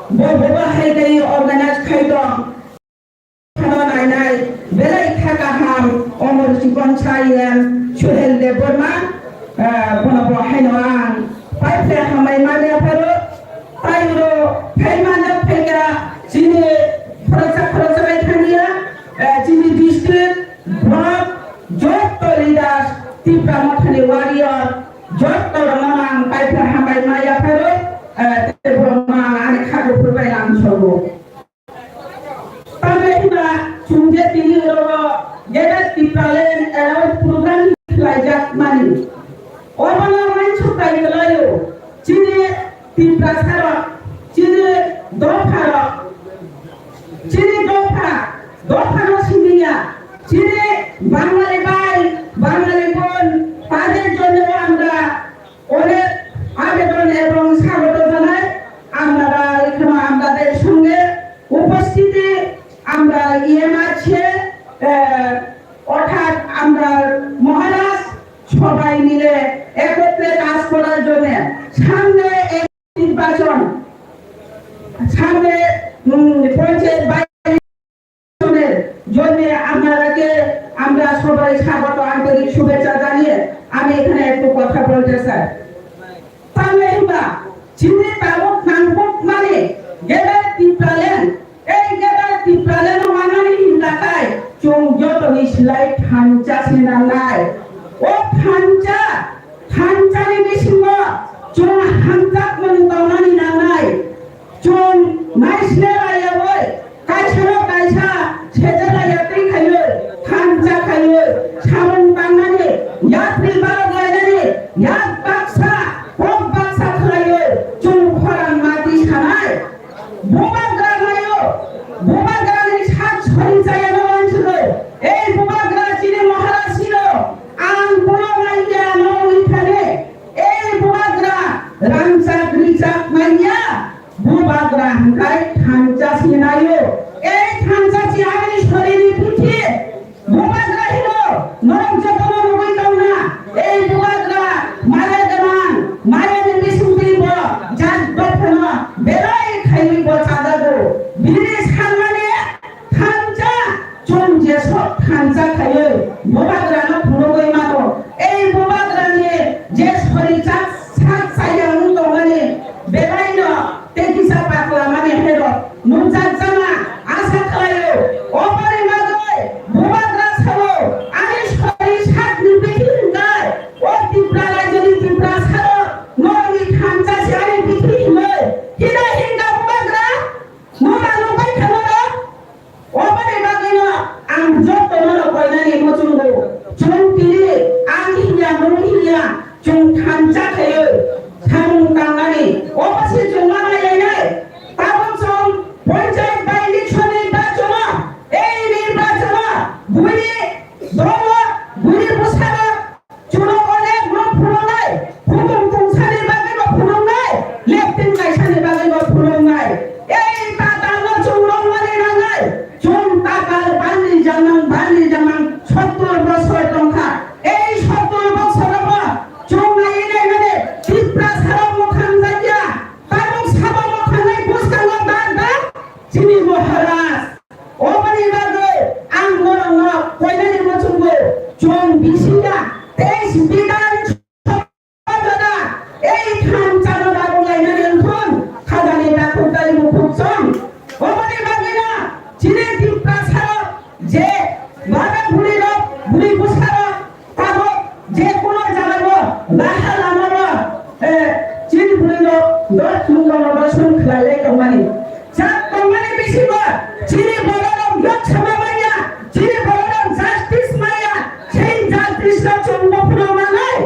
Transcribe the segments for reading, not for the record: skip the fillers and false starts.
बबेबा हायदाय अर्गानाइज खायदं खाना नायनाय बेलाय थागाहाम अमर जीवन सायेन सुहेल देबरमा बनबो हायनोआं पाइपले हामाय माने फारो ताइरो फायमानो फायगा जिनि फरायसा बायथानिया जिनि डिस्ट्रिक्ट ब्लक जत लिडार्स तिप्रा मथानि वारियर जत रमां पाइपले हामाय माया फारो देबरमा आनि खागोफोर बायलां सगो ताबेना सुंजे तिनि रो गेदा तिप्रालेन एलाव प्रोग्राम लायजाक मानि अरबाना माइन सप्ताय गलायो जिनि तिप्रा सारा जिनि दफारा दफारा सिनिया जिनि बांलानि बाय बांलानि बोन ताদের জন্য আমরা অনেক আবেদন এবং স্বাগত জানাই আপনারা এখানে আমাদের সঙ্গে উপস্থিতি আমরা আছে অর্থাৎ আমরা মহারাজ সবাই মিলে একত্রে কাজ করার জন্য সামনে নির্বাচন সামনে পঞ্চায়েত নির্বাচনের জন্য আপনাদেরকে আমরা সবাই স্বাগত আন্তরিক শুভেচ্ছা জানিয়ে আমি এখানে একটু কথা বলতে চাই তাহলে চিনি তাবক নামক মানে গেদার তিপ্রালেন এই গেদার তিপ্রালেন মানানি হিন্দাকায় চং যত নিসলাই থানচা সেনালাই ও থানচানি বিসিম চং হানজাক মন দাওনানি নানাই চং নাইসলে রায়াবই কাইছা সেজালায়া ত্রি খাইলো থানচা খাইলো সামন বাংনানি यात्री बार गायनानि याद बाक्सा पग बाक्सा खायो चुं खरां माति सानाय बोबा ग्रानि सात सरि जायानो मानसिनो এই बोबा ग्रा जिनि महाराज ছিল आं बनो माइया नौनिथाने এই बोबा ग्रा रामसा ग्रिजाक माइया बोबा ग्रा हांकाय थानचा सिनायो এই थानचा ची आनि शरीरनि पिठी बोबा ग्रा हिलो नरम जतन नगै गावना এই बोबा ग्रा मारे गमान मारे नि सुंदिब जात बथना बेलाय खाइबो चादागो बिनि सानमाने थानचा चों जे सब थानचा खायो बोबा ग्रानो फुरगै मातो এই बोबा ग्रानि जे शरीरचा सात साया उंदो माने बेलायनो तेकिसा पाकला माने हेरो नुजात जाना आशा खायो ओपारे मागै बोबा ग्रा सावो आनि शरीर सात निबेहि गाय ओ तिप्रा रायजोनि तिप्रा सारो ननि थानचा सारि बिथि हिमै हिना हिंगा बोबा ग्रा नोमा नबाय थानो ओपारे मागैनो आं जत नरो कयनानि मचुंगो चों तिरि आं हिया ननि हिया चों थानचा खायो सामुं तांगानि अबसे जमा नायनाय ताबन सम पन्चायत बाय इलेक्शन निर्बाचन এই নির্বাচন বুড়ি দল বুড়ি বসাবা চুনো অনেক লোক ফুলো নাই হুকুম তুমসানি বাগে বা ফুলো নাই লেফটেন কাইসানি বাগে বা ফুলো নাই এই তাতাল চুরং মানে না নাই চুন তাকাল বানি জামান 70 বছর টঙ্কা এই 70 বছর বা চুন নাই নাই মানে তিপ্রা সারা মুখান যাইয়া তাবক সাবা মুখানাই বসানো দাদা চিনি মহারাজ ওপারে বাগে আং মরং কয়নানি মচুঙ্গো চং বিসিয়া 23 বিধান সভা এই খান চানো দাবো লাইনানি এখন খাদানি ডাকুতাই মুখুকসং ওপারে বাগে না চিনে তিপ্রা সারা যে বাবা বুড়ি বসারা তাবো যে কোন জানাবো লাহাল আমার চিনি বুড়িলো দশ সুন্দর দর্শন খেলালে কমানি চাপ কমানি বেশিব চিনি বড়রম গত সমামাইয়া চিনি বড়রম জাস্টিস মাইয়া সেই জাস্টিসটা চন্দ্রপুর মানাই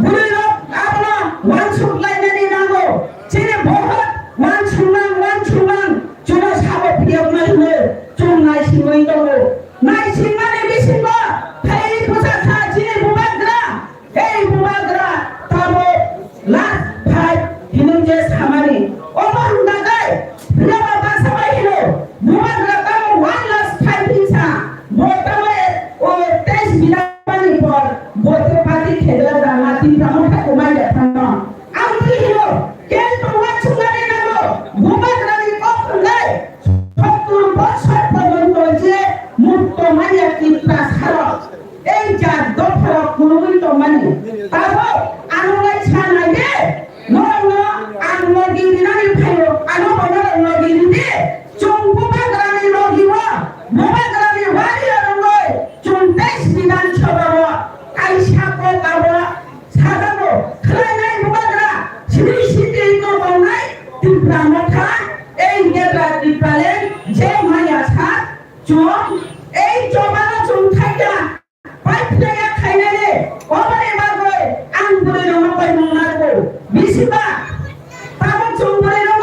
বুড়িলো আপনা ওয়ান সুট লাইনানি নাগো চিনি বহুত ওয়ান সুমান চুনো সাবো ফিয়াব নাইলে চুন নাই সিমই দঙ্গো নাই সিমানে বেশিব ফাই পোসা খা চিনি बोबा ग्रा এই बोबा ग्रा তাবো লাখ ফাই হিনুজে সামানি ওমান নাগাই dinani phayo ano bana logi ni chung bubagrani logi wa bubagrani wari aroi chung tes bidan chobawa kai sako kawa sadabo khlainai bubagra siri siti ko banai tipra motha ei gedra tipalen je maya sa chung ei chobana chung thaika paitlega khainale obare bagoi ang bure no pai monarbo bisiba tamo chung bure no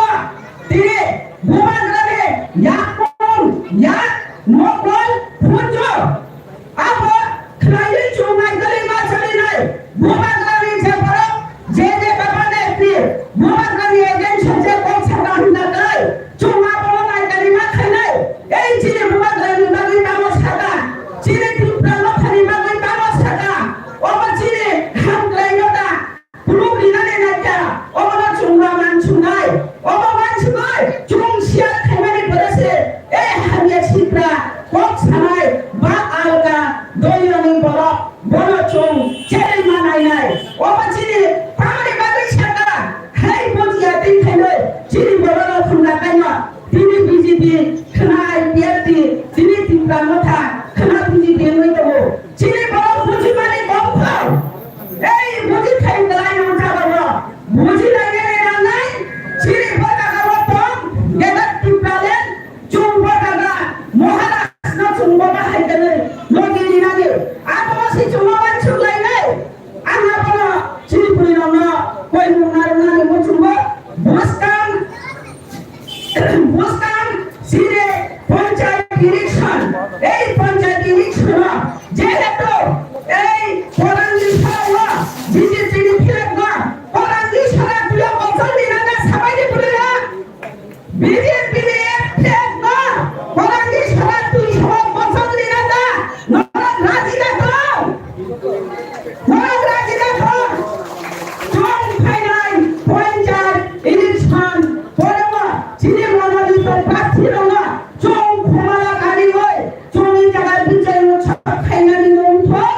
tire bubagrane yakon yak mokol punjo abo khlaile chungai gale ma chali nai bubagrane je baro je babane ti bubagrane ejen saje ko chara hina dai chunga bolo nai gale ma khainai ei chire bubagrane bagi tamo sada chire tipra no khani bagi tamo sada oba chire ham glaiyota pulu dinane naika oba chunga man chungai oba man chungai chung sia khaimani berase ei hamya chipra kok sanai ba alga doyoni bolo bolo chung chere manai nai oba chire pamani bagi sada hai botia tin khainai chire bolo no khunga kaima tini BJP khnai piati tini tipra motha khna BJP noi tobo chire bolo buji mani kom khau ei buji khai dalai no thaba buji lage na nai chire bota gawa tom gedat tipalen chung bota ga mohalas no chung bota hai dane logi ni nage abo si chung ban chung lai nai anga bolo chire puri no koi munar na mo chung bo boskan sire panchayat election ei panchayat election jehetu ei porangi sawa BJP ni flag na porangi sara tuya bachal dina na sabai ni purila BJP ni flag na porangi sara tu sawa bachal dina na narak raji na to chung phainai panchayat election porama chine monali to pathi rona chung khomala gari hoy chung jaga bichai no khainani nom thon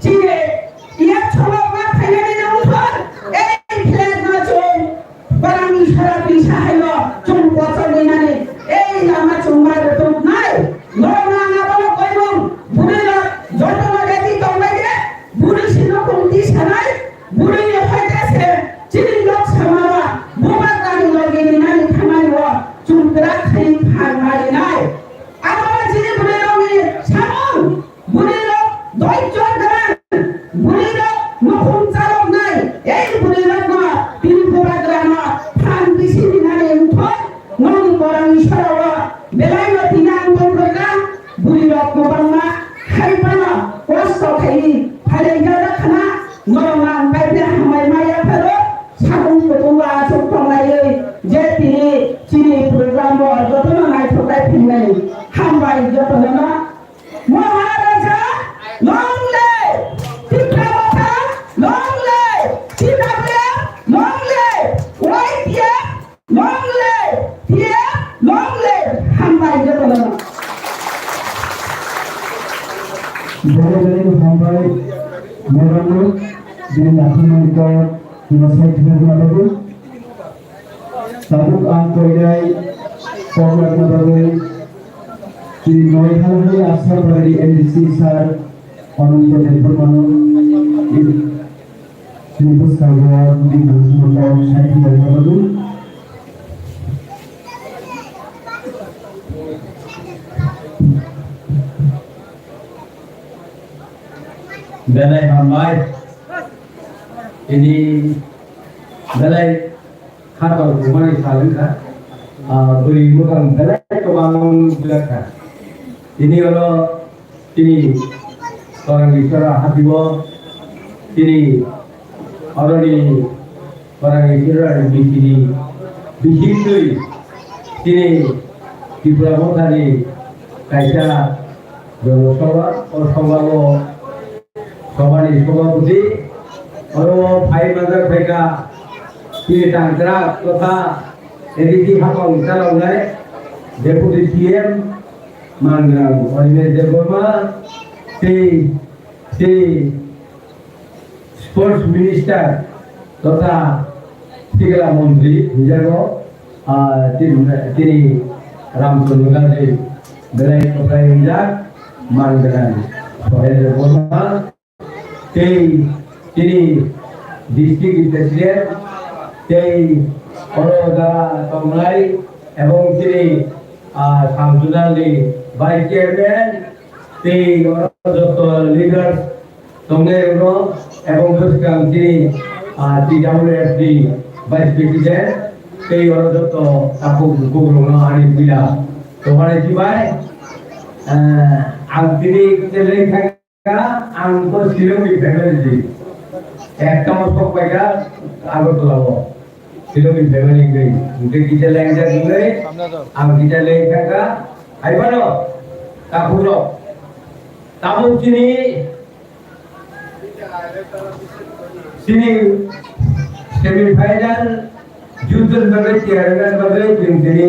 chine ia cholo ma khainani nom thon ei flag na chung parami sara bisa hailo chung bachal dinani ei lama chung ma to nai lona na bolo koibong burila joto ma gati tongai de buri sino kumti sanai buri ne hoitase chini lok samara buba gani logi ni nani khamai wa chung tra khai phang mari nai aba chini buri logi samong buri lo doi chon garan buri lo nokhum chalok nai ei buri lo na tini buba grama phang bisi ni nani untho nong korang isarawa belai lo tinang bongga buri lo kobangma khai pana kosto khai phale gada khana norang bai de hamai maya phalo sabung kutuwa chokpang lai je tini chini program bo jotono nai thokai phinai hambai jotono na maharaja longle tipra motha longle tipra longle oitia longle tie longle hambai jotono na Jadi sampai meranu di nasional itu dimasai dengan lagu sabuk angkoidai program bagai di noi hari asal dari NDC sar onunto permanu ini bus kawan di nasional saya dari lagu Belai hamai ini belai kata rumah salingka beri bukan belai kebangun belaka ini kalau ini orang bicara hatiwo ini orang bicara di sini dihindui ini di Prabowo tadi kaisa Jokowi orang Sawani Sawabudi Oro Pai Mandar Beka Pili Tangkra Kota Editi Hakong Kalau Nai Deputi CM Mangrang Oleh Deboma Si Sports Minister Kota টিকেলা মন্ত্রী হিসাবে তিনি রামচন্দ্র গান্ধী বেলায় কোথায় যাক মানবেন সহেন্দ্র বর্মা তিনি district president সেই অরদা তমলাই এবং তিনি শামসুল আলী ভাইস চেয়ারম্যান সেই যত লিডার সঙ্গে এবং তিনি TWFD ভাইস প্রেসিডেন্ট সেই যত aku gubernur Hanif Bila তোমারে জিবাই তিনি চলে থাকা আমকো শিলংই ফ্যামিলি একটা মস্ক পাইকা আগরতলা শিলংই ফ্যামিলি গই উনকে কিটা ল্যাঙ্গা দিলে আম কিটা লেই থাকা আইবানো কাপুরো তাবু চিনি সেমিফাইনাল যুদ্ধের ভাবে চেয়ারম্যান ভাবে তিনি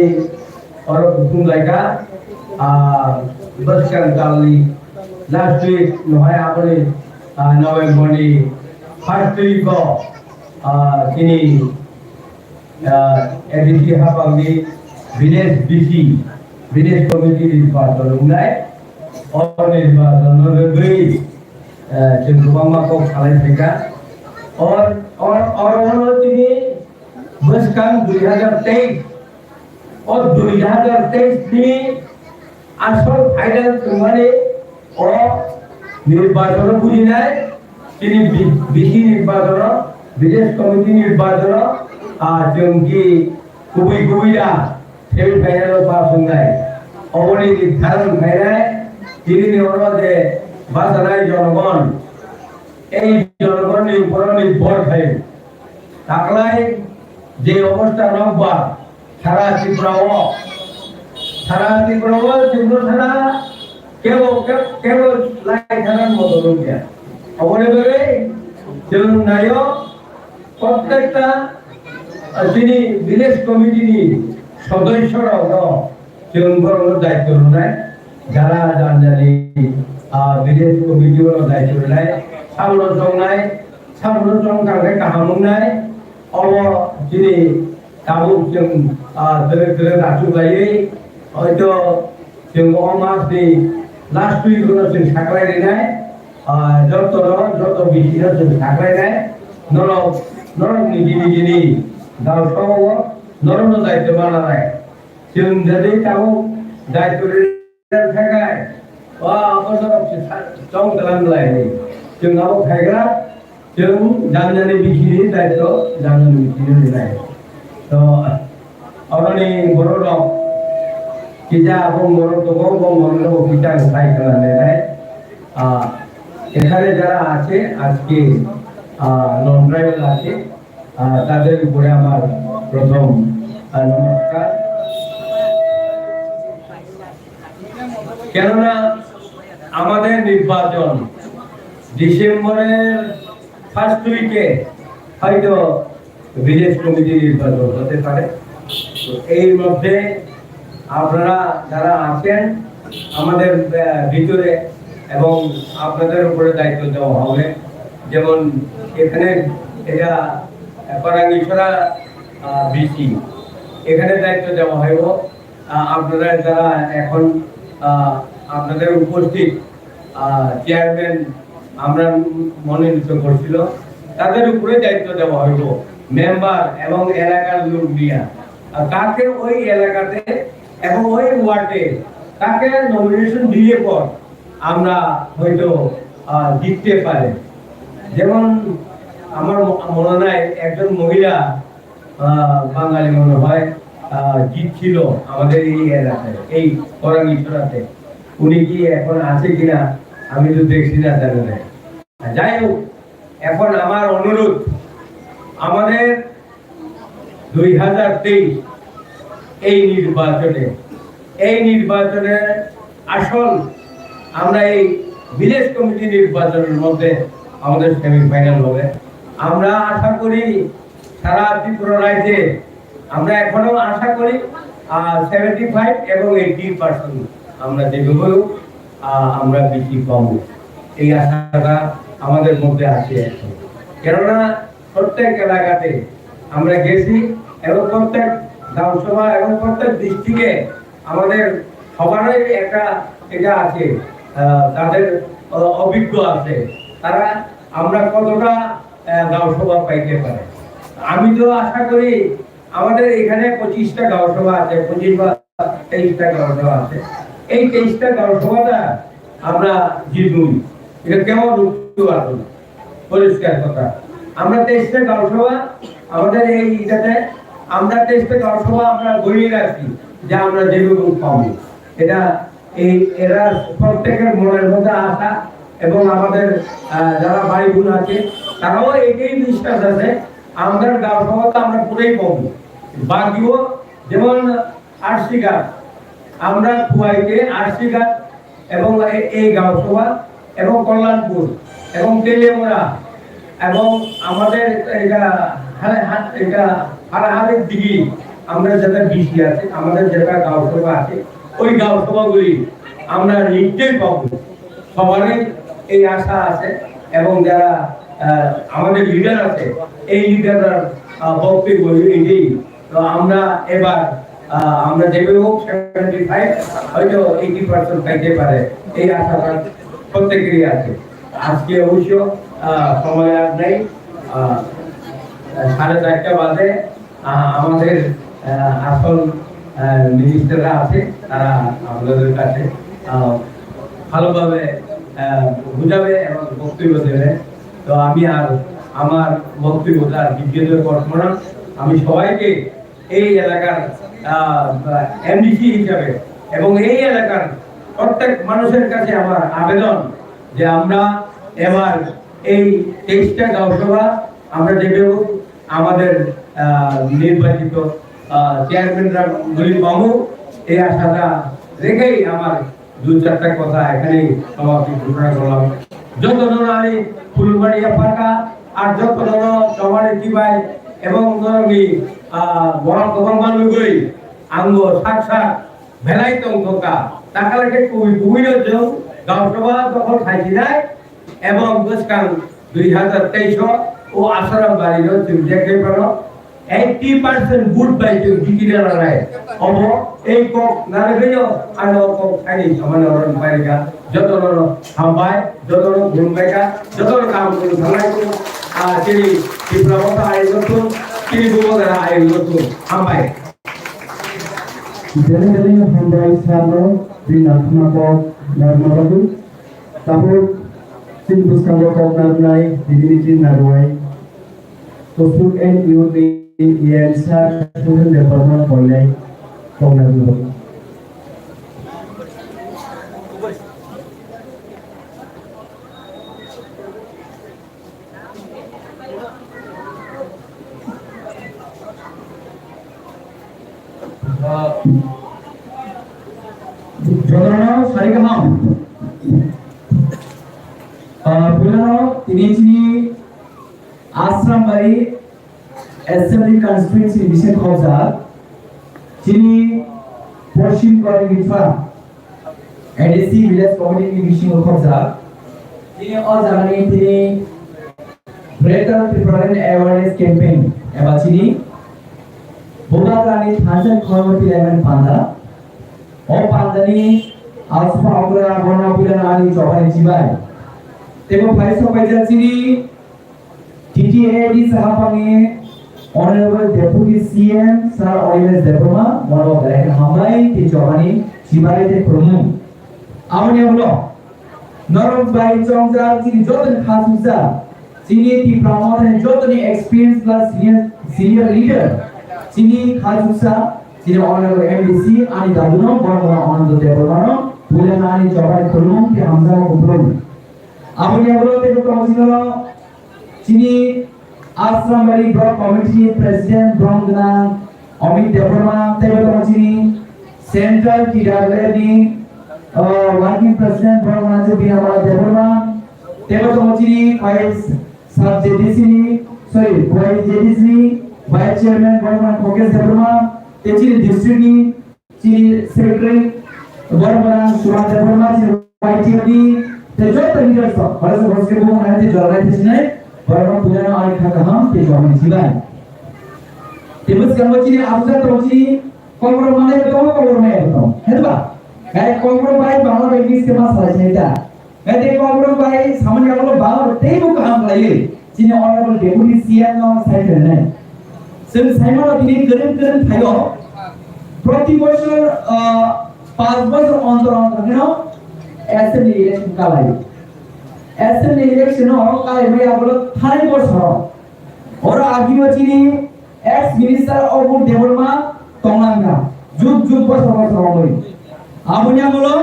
और लाइका बस काली लास्ट वीक नहाय आपने नवेम्बर नि फर्स्ट वीक को किनी एडीसी हाबांगी विलेज बीसी विलेज कमिटी निर्वाचन उनाय और निर्वाचन गई जों गोबां माखौ खालामफैगा और तिनी बसकां 2023 और 2023 में আসল ফাইনাল মানে ও নির্বাচন বুঝিনায় তিনি বিসি নির্বাচন বিদেশ কমিটি নির্বাচন जोंकि गुबैया सेमी फाइनाल पास होनाय अबनि निर्धारण खायनाय তিনি যে বাজানায় জনগণ এই জনগণের উপর নির্ভর থাকে তাকলাই যে অবস্থা নব্বা সারা ত্রিপুরা ত্রিপুরা ছাড়া কেবল লাই ছাড়ার মতো লোক অবনে ধরে নায়ক প্রত্যেকটা তিনি ভিলেজ কমিটির সদস্যরাও দায়িত্ব নেয় যারা জানি ভিলেজ কমিটির দায়িত্ব নেয় সামলচং কাকে কাহামু নাই অব তিনি Kamu yang terus acuh lagi, itu yang omas di last week itu yang saklai ini, jodoh bisnis yang saklai ini, nolong ni, dah semua nolong dah itu mana lagi, yang jadi kamu dah itu saklai, wah apa song dalam lagi, yang kamu saklai, yang jangan bisnis dah itu jangan bisnis lagi. तो अरनी burrowed किजा এবং বড় তো বড় কিটা সাই করলে এখানে যারা আছে আজকে নন ট্রাইবাল আছে তাদের উপরে আমার প্রথম নমস্কার কেননা আমাদের নির্বাচন ডিসেম্বরের ফার্স্ট উইকে হয়তো ভিলেজ কমিটি নির্বাচন হতে পারে তো এই মধ্যে আপনারা যারা আছেন আমাদের ভিতরে এবং আপনাদের উপরে দায়িত্ব দেওয়া হবে যেমন এখানে এটা করাঙ্গিছড়া বিসি এখানে দায়িত্ব দেওয়া হইব আপনারা যারা এখন আপনাদের উপস্থিত চেয়ারম্যান আমরা মনোনীত করছিল তাদের উপরে দায়িত্ব দেওয়া হইব মেম্বার এবং এলাকার লোক নিয়ে কাকে ওই এলাকাতে এবং ওই ওয়ার্ডে কাকে নমিনেশন দিয়ে পর আমরা হয়তো জিততে পারি যেমন আমার মনে নাই একজন মহিলা বাঙালি মনে হয় জিতছিল আমাদের এই এলাকায় এই করাঙ্গিছড়াতে উনি কি এখন আছে কিনা আমি তো দেখছি না জানি না যাই হোক এখন আমার অনুরোধ আমাদের 2023 এই নির্বাচনে আসল আমরা এই ভিলেজ কমিটি নির্বাচনের মধ্যে আমাদের সেমিফাইনাল হবে আমরা আশা করি সারা ত্রিপুরা রাজ্যে আমরা এখনো আশা করি 75 এবং 80% আমরা দেখব আমরা বেশি পাবো এই আশাটা আমাদের মধ্যে আছে কেননা প্রত্যেক এলাকাতে আমরা গেছি এবং প্রত্যেক গ্রামসভা এবং প্রত্যেক ডিস্ট্রিক্টে আমাদের সবারই একটা এটা আছে, তাদের অভিজ্ঞ আছে, তারা আমরা কতটা গ্রামসভা পাইতে পারে। আমি তো আশা করি আমাদের এখানে 25টা গ্রামসভা আছে, 25 বা 23টা গ্রামসভা আছে। এই 23টা গ্রামসভাটা আমরা জিতবই, এটা কেমন উঠতে পারবো না, পরিষ্কার কথা। আমরা 23টা গ্রামসভা আমাদের এই ইটাতে আমরা 23টা গ্রামসভা আমরা বইয়ে রাখছি যে আমরা যেগুলো পাবো, এটা এরা প্রত্যেকের মনের মধ্যে আসা এবং আমাদের যারা ভাই বোন আছে তারাও এটাই বিশ্বাস আছে আমাদের গ্রামসভাটা আমরা পুরোই পাবো। বাকিও যেমন আরশিঘাট, আমরা খুয়াইতে আরশিঘাট এবং এই গ্রামসভা এবং কল্যাণপুর এবং তেলেমরা এবং আমাদের এটা হারাহারের দিকে আমরা যেটা বিসি আছে, আমাদের যেটা গ্রামসভা আছে, ওই গ্রামসভাগুলি আমরা নিশ্চয়ই পাবো। সবারই এই আশা আছে এবং যারা আমাদের লিডার আছে এই লিডাররা বক্তব্য এটাই। তো আমরা এবার আমরা যেভাবে হোক 75 হয়তো 80% পাইতে পারে এই আশাটা প্রত্যেকেরই আছে। আজকে অবশ্য সময় আর নেই, 4:30 বাজে আমাদের আসল মিনিস্টাররা আছে, তারা আমাদের কাছে ভালোভাবে বুঝাবে এবং বক্তব্য দেবে। তো আমি আর আমার বক্তব্যটা বিজ্ঞান করবো না। আমি সবাইকে এই এলাকার এমডিসি হিসাবে এবং এই এলাকার প্রত্যেক মানুষের কাছে আমার আবেদন যে আমরা এবার এই 23টা গ্রামসভা আমরা যেভাবে আমাদের নির্বাচিত চেয়ারম্যানরা গুলি পাবো, এই আশাটা রেখেই আমার 2-4টা কথা এখানে সমাপ্তি ঘোষণা করলাম। যত আমি ফুলবাড়িয়া ফাঁকা আর যত সমানে চিবাই এবং বড় কমাল গই আঙ্গ সাক্ষাৎ ভেলাইতং থকা টাকা লাগে কুমিরের গ্রামসভা দখল খাইছি যায় এবং বসকান 2023 ও আসারাম বাড়ির দেখতে পারো 80% ভোট পাইছে জিকিরা রায় অব এই কক নারগিও আর কক খাই সমানে রন পাইগা যত হামবাই যত ঘুমবাইকা যত কাম করে ভালাই করে আর তিনি বিপ্লবতা আয়োজন তিনি বুবদারা আয়োজন হামবাই Jadi Hyundai Sano di Nakmako Narmadu, tahun sin buskalo kau narnai di diri narwai, kosuk NUD IELSA Student Development College kau narmadu. Jodono Sarikaham Pulano Tiniji Asram Bari Assembly Constituency Division Khawza Chini Portion Kori Mitfa ADC Village Community Division Khawza Chini Ozagani Tini Greater Prevalent Awareness Campaign Eba Chini Bogagrani Thansan Khormati Lemon Panda O Pandani Alpha Agra Bona Pulanani Chobani Chibai Tebo Paiso Pajachini TTAD Sahapangi Honorable Deputy CM Sir Oliver Debroma Mono Galak Hamai Ti Chobani Chibai Te Promu Amani Holo Norok Bai Chongja Chini Jotan Khasusa Chini Ti Promoter and Jotani Experience plus Senior Leader Chini Khasusa Chini Honorable MDC Ani Daduno Borona Anando Debroma Pulanani Chobai Promu Ti Hamza Kuprum Amani Holo Tebo Councilor Chini Asram Bari Block Committee President Brongna Amit Debroma Tebo Chini Central TWD Working President Brongna Binamala Debroma Tebo Chini Vice Sub JDC sorry Vice JDC Vice Chairman Brongna Kokesh Debroma Chini District Chini Secretary Brongna Suman Debroma Chini YTD Tejot leaders of Hospital Home and the Jordan Disney Barma Pulana Al Kakaham, the Jordan Sibai. Timus kan macam ni apa tu macam kongkong mana betul kongkong mana betul, hebat ba? Kayak kongkong baik bangla English ke masalah cerita. Kayak kongkong baik sama ni kalau bangla temu kaham lagi. Sini honorable deputy CM nama saya ni. Saya mahu ini keren thayo. Proti bosor 5 bosor on ni no. Assembly election kalai. Assembly election no kalai मैं आप लोग थाने बosor. और आगे बची ni ex minister और development तोंगलांगा. जुग बosor होई. Amunya bolo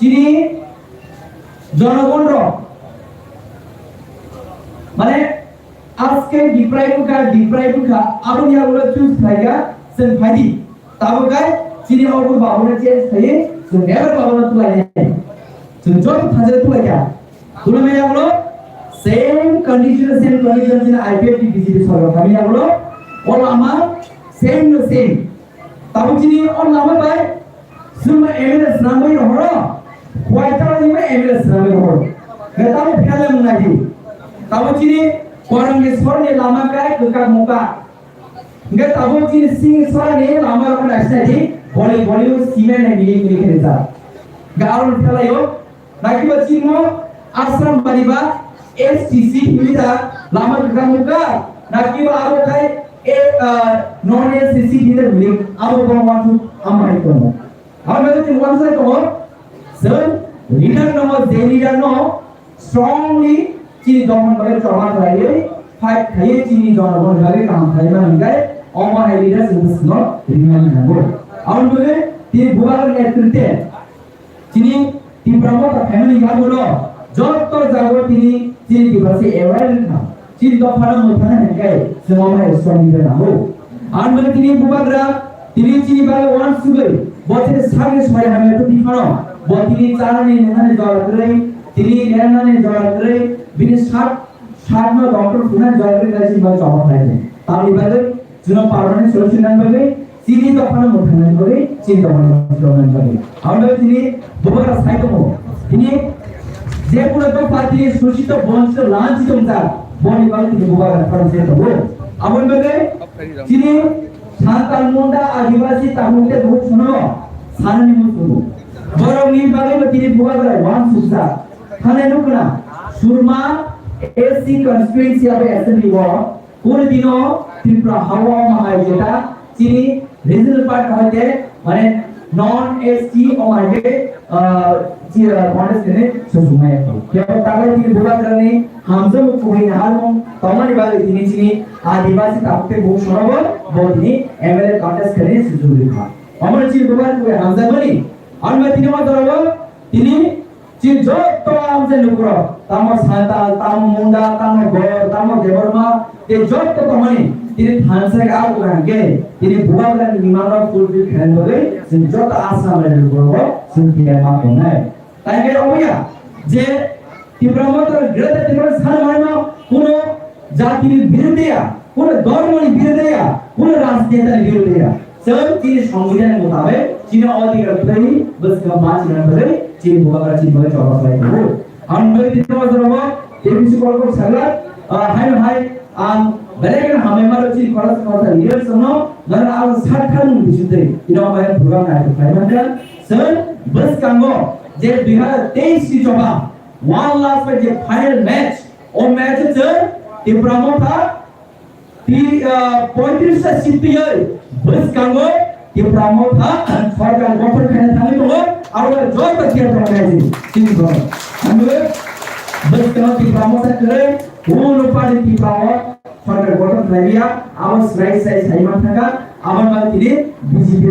ciri জনগণরা মানে আজকে ডিপ্রাইভুকা আপনি আগুলো চুজ থাইগা সেন ফাইদি তাবকাই চিনি অবু বাবুনে চেঞ্জ থাই সো নেভার বাবুনে তুলাই নাই সো জব থাজে তুলাইয়া তুলামে আগুলো সেম কন্ডিশন চিনি আইপিএফটি বিজেপি সরকার আমি আগুলো অল আমার সেম তাবু চিনি অল নামে বাই সুমা এমএলএস নামই হড় হোয়াইটা নিমে এমএলএস নামই হড় গতাও ফেলে মুনাদি তাবু চিনি Korangeswar ni lama kai kekak muka. Enggak tahu sih Singeswar ni lama orang nasional ni boleh simen ni milik kerja. Enggak orang pula yo. Lagi bacaan mo asram bariba STC ini dah lama kekak muka. Lagi baru kai non STC ini dah milik. Abu kawan tu amai kamu. Abu macam mana saya kamu? Sir, leader no strongly चीनी John बगैर चौहान रहिए fight खाइए चीनी John बगैर काम खाइए ना इनका ऑमा एलिडा सिंस नॉट रिमेन नगो और बोले तीन बुआर नेतृत्व चीनी तीन प्रमुख फैमिली का बोलो जब तो जागो चीनी की बसे एवरेज था चीनी तो फला मुठाना है क्या सिनेमा स्टोरी में ना हो और बोले तीन बुआर चीनी बाले वन सुबह बहुत से सारे समय हमें तो दिखाना बहुत तीन चार ने नहाने जाओ करे तीन नहाने जाओ करे बिना सात में डॉक्टर पुनः जॉइंट करने की बात चाहता है ताकि बाद चुनाव पार्लियामेंट सोल्यूशन न बने सीधी तो अपना मुठाने बने चिंता करना बने हम लोग इन्हें दोबारा साइड में इन्हें जे पूरा तो पार्टी सोची तो बॉन्स तो लॉन्च तो उनका बॉन्ड वाले की दोबारा फर्म से तो वो अब उन लोग इन्हें सांताल मुंडा आदिवासी तामुंडे बहुत सुनो साननी मुझ सुनो बरों नी बारे में इन्हें दोबारा वन सुसा थाने नुकना सुरमा एससी कॉन्स्टिट्यूएंसी अब असेंबली हुआ पूरे दिनों त्रिपुरा हवा महाजेटा चीनी रीजनल पार्ट कहते माने नॉन एसटी और माने कॉन्टेस्ट ने सुसुमाय क्या ताकत की बुरा करने हमसे कोई हाल में तमारी बात इतनी चीनी आदिवासी ताकते बहुत शोरबो बहुत ही एमएलए कॉन्टेस्ट करने सुसुमाय था हमारे चीनी बुरा कोई हमसे बनी और मैं तीनों बात करूँगा तीनी चीन जो तो हमसे लुकरो तामो सांताल तामो मुंडा तामो गोर तामो देवरमा ये जो तो तमनी तीन थानसे का आप करेंगे तीन बुआ वाला निमानो फुल भी खेल बगे सिंह जो तो आसाम में लुकरो सिंह क्या मार होना है ताकि क्या होगा जे तीव्रमत और ग्रह तीव्र स्थान मारना कुनो जाति विरोधिया कुनो धर्म विरोधिया कुनो राष्ट्रीयता विरोधिया सब चीज संविधान मुताबिक चीन अधिकार प्रति बस का मार्च न करे चीन बुआ चीन बगे चौबा लाइक हो हम लोग इतना जरूर ये भी सुपर को सगला हाय बलेगन हमें मारो चीन कॉलेज का लीडर सुनो नर आप 60 खान बिजुते इनो मैं प्रोग्राम का है मतलब सर बस कांगो जे 2023 की चौबा वन लास्ट में जे फाइनल मैच और मैच सर ये प्रमोट था 35 से 70 बस कांगो ये प्रमोट था सरकार गठन करने थाने तो और जो तक किया था मैच चीन को हम लोग बस kalau di promosi keren, lupa di promosi सरकार गठन कर लिया, आवाज राइट साइड सही मत था, आवाज बात ini BJP